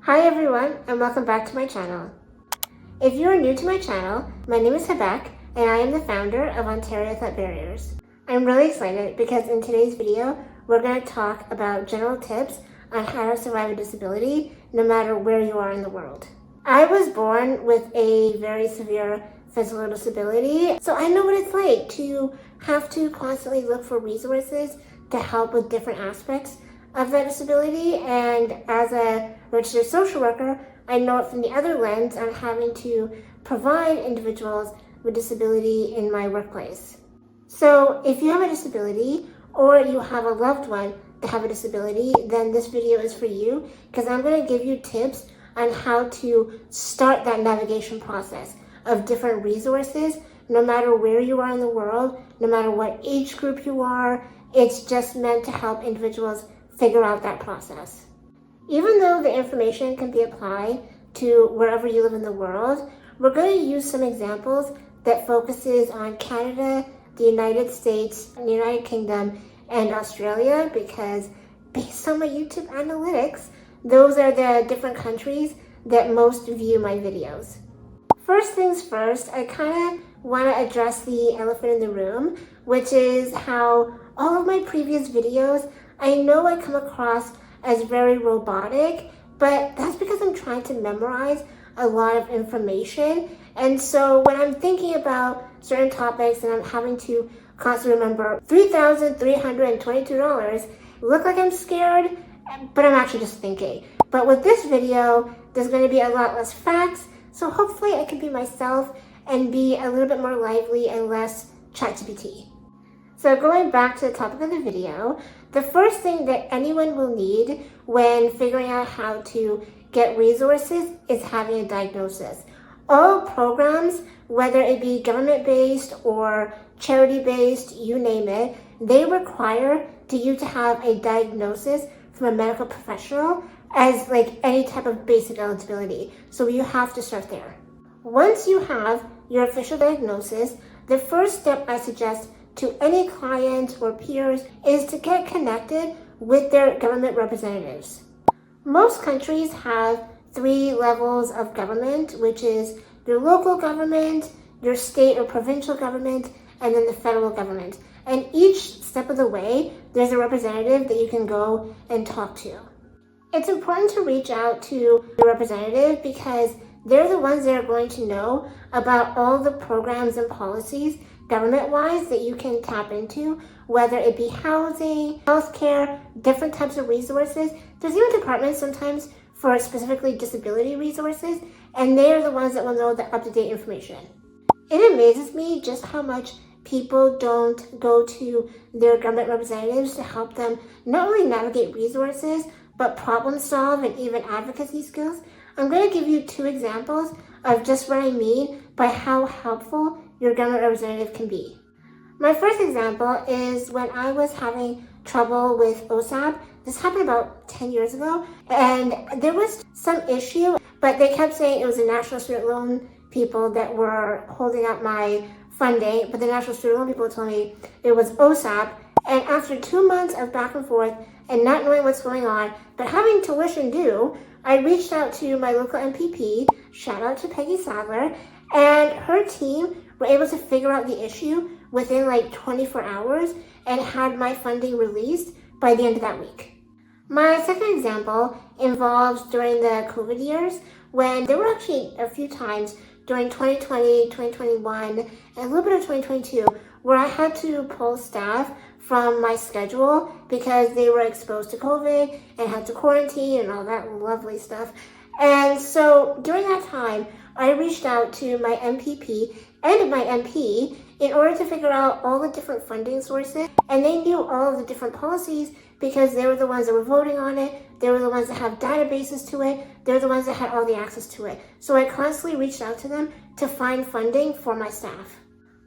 Hi everyone, and welcome back to my channel. If you are new to my channel, my name is Hebek, and I am the founder of Ontario Without Barriers. I'm really excited because in today's video, we're going to talk about general tips on how to survive a disability no matter where you are in the world. I was born with a very severe physical disability, so I know what it's like to have to constantly look for resources to help with different aspects of that disability, and as a registered social worker, I know it from the other lens on having to provide individuals with disability in my workplace. So if you have a disability or you have a loved one that have a disability, then this video is for you because I'm going to give you tips on how to start that navigation process of different resources, no matter where you are in the world, no matter what age group you are. It's just meant to help individuals figure out that process. Even though the information can be applied to wherever you live in the world, we're going to use some examples that focuses on Canada, the United States, the United Kingdom, and Australia, because based on my YouTube analytics, those are the different countries that most view my videos. First things first, I kind of want to address the elephant in the room, which is how all of my previous videos, I know I come across as very robotic, but that's because I'm trying to memorize a lot of information. And so when I'm thinking about certain topics and I'm having to constantly remember $3,322, look like I'm scared, but I'm actually just thinking. But with this video, there's going to be a lot less facts, so hopefully I can be myself and be a little bit more lively and less ChatGPT. So going back to the topic of the video, the first thing that anyone will need when figuring out how to get resources is having a diagnosis. All programs, whether it be government-based or charity-based, you name it, they require you to have a diagnosis from a medical professional as like any type of basic eligibility. So you have to start there. Once you have your official diagnosis, the first step I suggest to any clients or peers is to get connected with their government representatives. Most countries have 3 levels of government, which is your local government, your state or provincial government, and then the federal government. And each step of the way, there's a representative that you can go and talk to. It's important to reach out to your representative because they're the ones that are going to know about all the programs and policies government-wise that you can tap into, whether it be housing, healthcare, different types of resources. There's even departments sometimes for specifically disability resources, and they are the ones that will know the up-to-date information. It amazes me just how much people don't go to their government representatives to help them not only navigate resources, but problem solve and even advocacy skills. I'm going to give you 2 examples of just what I mean by how helpful your government representative can be. My first example is when I was having trouble with OSAP. This happened about 10 years ago, and there was some issue, but they kept saying it was the National Student Loan people that were holding up my funding, but the National Student Loan people told me it was OSAP. And after 2 months of back and forth and not knowing what's going on, but having tuition due, I reached out to my local MPP, shout out to Peggy Sadler, and her team were able to figure out the issue within like 24 hours and had my funding released by the end of that week. My second example involves during the COVID years when there were actually a few times during 2020, 2021, and a little bit of 2022 where I had to pull staff from my schedule because they were exposed to COVID and had to quarantine and all that lovely stuff. And so during that time, I reached out to my MPP and my MP in order to figure out all the different funding sources, and they knew all of the different policies because they were the ones that were voting on it, they were the ones that have databases to it, they're the ones that had all the access to it. So I constantly reached out to them to find funding for my staff.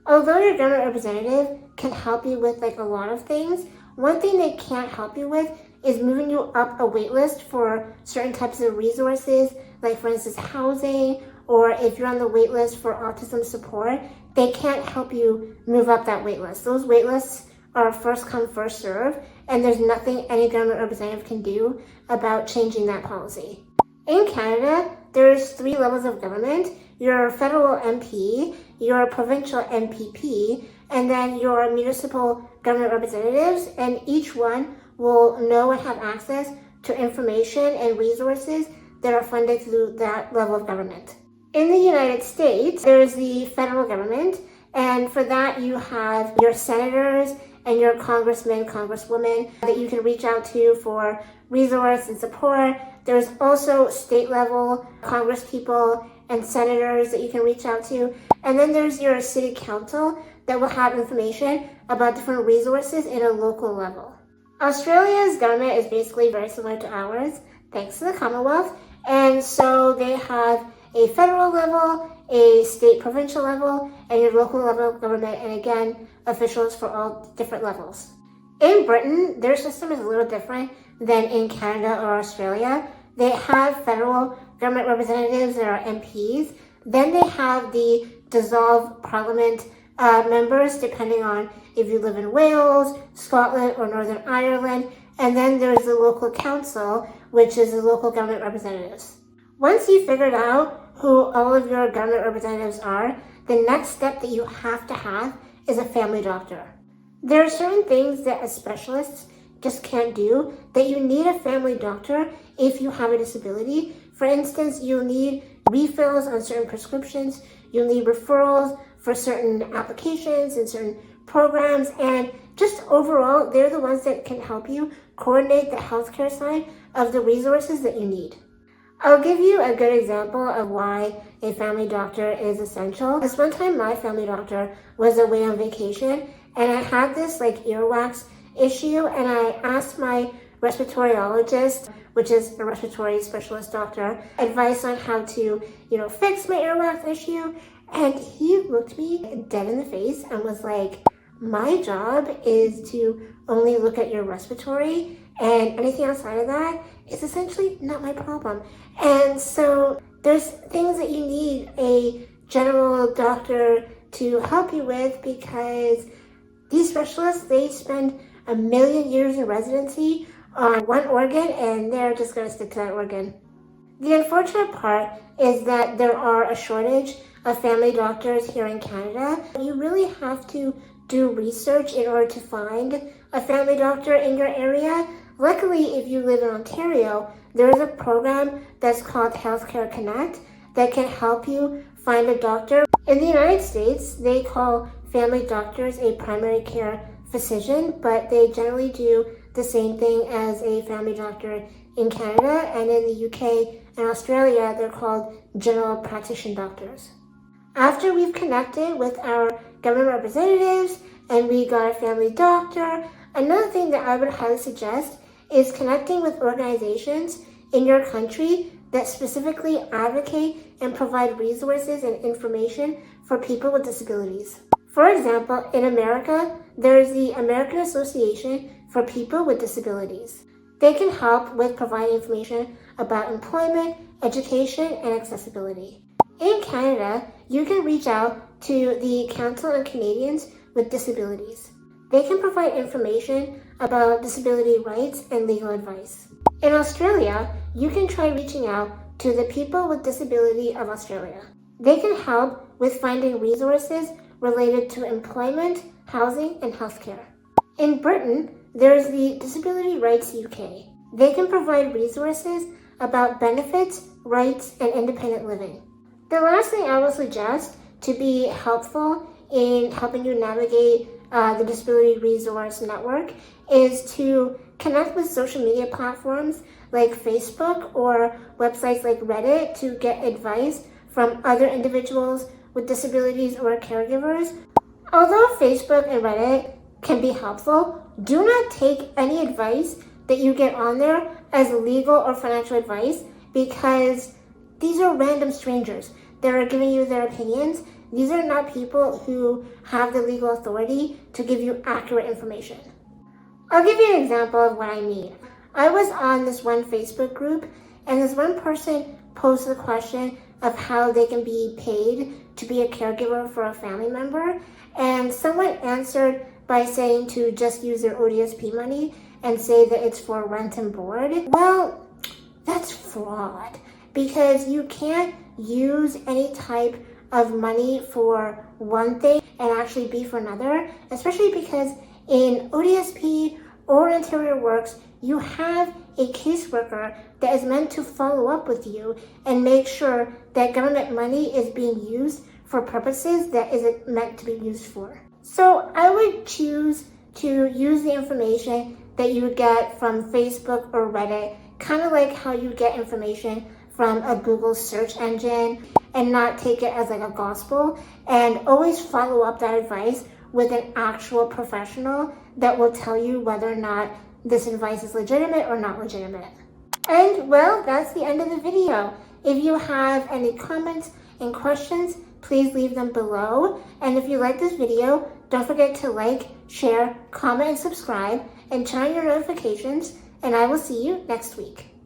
Although your government representative can help you with like a lot of things, one thing they can't help you with is moving you up a wait list for certain types of resources, like for instance housing, or if you're on the wait list for autism support, they can't help you move up that wait list. Those wait lists are first come, first serve, and there's nothing any government representative can do about changing that policy. In Canada, there's 3 levels of government: your federal MP, your provincial MPP, and then your municipal government representatives, and each one will know and have access to information and resources that are funded through that level of government. In the United States, there's the federal government, and for that you have your senators and your congressmen, congresswomen that you can reach out to for resource and support. There's also state level congresspeople and senators that you can reach out to. And then there's your city council that will have information about different resources in a local level. Australia's government is basically very similar to ours, thanks to the Commonwealth. And so they have a federal level, a state provincial level, and your local level of government, and again, officials for all different levels. In Britain, their system is a little different than in Canada or Australia. They have federal government representatives that are MPs. Then they have the dissolved parliament members, depending on if you live in Wales, Scotland, or Northern Ireland. And then there's the local council, which is the local government representatives. Once you've figured out who all of your government representatives are, the next step that you have to have is a family doctor. There are certain things that as specialists just can't do, that you need a family doctor if you have a disability. For instance, you'll need refills on certain prescriptions, you'll need referrals for certain applications and certain programs, and just overall, they're the ones that can help you coordinate the healthcare side of the resources that you need. I'll give you a good example of why a family doctor is essential. This one time, my family doctor was away on vacation, and I had this earwax issue, and I asked my respiratoriologist, which is a respiratory specialist doctor, advice on how to, fix my earwax issue. And he looked me dead in the face and was like, my job is to only look at your respiratory, and anything outside of that is essentially not my problem. And so there's things that you need a general doctor to help you with, because these specialists, they spend 1 million years in residency on one organ, and they're just going to stick to that organ. The unfortunate part is that there are a shortage of family doctors here in Canada. You really have to do research in order to find a family doctor in your area. Luckily, if you live in Ontario, there is a program that's called Healthcare Connect that can help you find a doctor. In the United States, they call family doctors a primary care physician, but they generally do the same thing as a family doctor in Canada, and in the UK and Australia, they're called general practitioner doctors. After we've connected with our government representatives and we got a family doctor, another thing that I would highly suggest is connecting with organizations in your country that specifically advocate and provide resources and information for people with disabilities. For example, in America, there is the American Association for People with Disabilities. They can help with providing information about employment, education, and accessibility. In Canada, you can reach out to the Council on Canadians with Disabilities. They can provide information about disability rights and legal advice. In Australia, you can try reaching out to the People with Disability of Australia. They can help with finding resources related to employment, housing, and healthcare. In Britain, there is the Disability Rights UK. They can provide resources about benefits, rights, and independent living. The last thing I will suggest to be helpful in helping you navigate the Disability Resource Network is to connect with social media platforms like Facebook or websites like Reddit to get advice from other individuals with disabilities or caregivers. Although Facebook and Reddit can be helpful, do not take any advice that you get on there as legal or financial advice, because these are random strangers that are giving you their opinions. These are not people who have the legal authority to give you accurate information. I'll give you an example of what I mean. I was on this one Facebook group, and this one person posed the question of how they can be paid to be a caregiver for a family member, and someone answered by saying to just use their ODSP money and say that it's for rent and board. Well, that's fraud. because you can't use any type of money for one thing and actually be for another, especially because in ODSP or Interior Works, you have a caseworker that is meant to follow up with you and make sure that government money is being used for purposes that isn't meant to be used for. So I would choose to use the information that you would get from Facebook or Reddit, kind of like how you get information from a Google search engine, and not take it as like a gospel, and always follow up that advice with an actual professional that will tell you whether or not this advice is legitimate or not legitimate. And well, that's the end of the video. If you have any comments and questions, please leave them below. And if you like this video, don't forget to like, share, comment, and subscribe, and turn on your notifications, and I will see you next week.